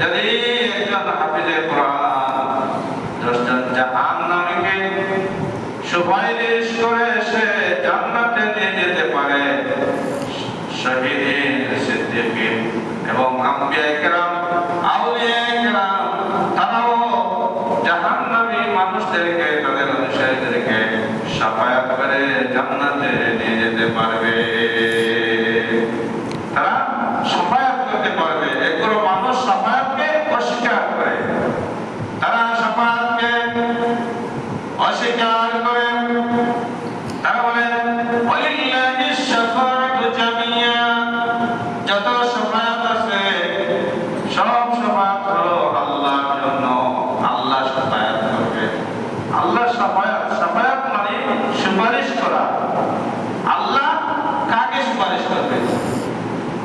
যদি একজন হাফিজে কোরআন 10 জন জাহান্নামীকে সুপারিশ করে সে জান্নাতে নিয়ে যেতে পারে, শহীদিন, সিদ্দিকিন এবং আম্বিয়া কেরাম, আউলিয়া কেরাম তারাও জাহান্নামী মানুষদেরকে, তাদের অনুসারীদেরকে শাফায়াত করে জান্নাতে নিয়ে যেতে পারবে। তারা শাফায়াত করতে পারবে। এগুলো মানুষ শাফায়াতকে অস্বীকার করে, তারা শাফায়াতকে অস্বীকার করে। তারা বলে ওয়ালিল্লাহিশ শাফাআতু জামিয়া, যত শাফায়াত আছে সব শাফায়াত হলো আল্লাহর জন্য, আল্লাহ শাফায়াত করবে। আল্লাহ শাফায়াত মানে সুপারিশ করা। আল্লাহ কাকে সুপারিশ করবে?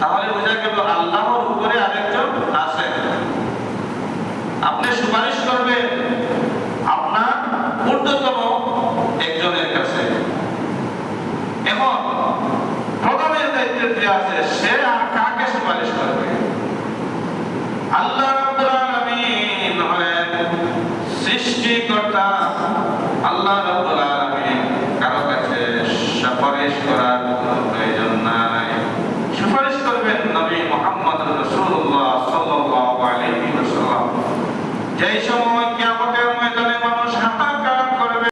তাহলে বোঝা গেল আল্লাহর উপরে আরেকজন আছে। আপনি সুপারিশ করবেন আপনার ঊর্ধ্বতম একজনের কাছে। এখন প্রথমের দায়িত্ব যে আছে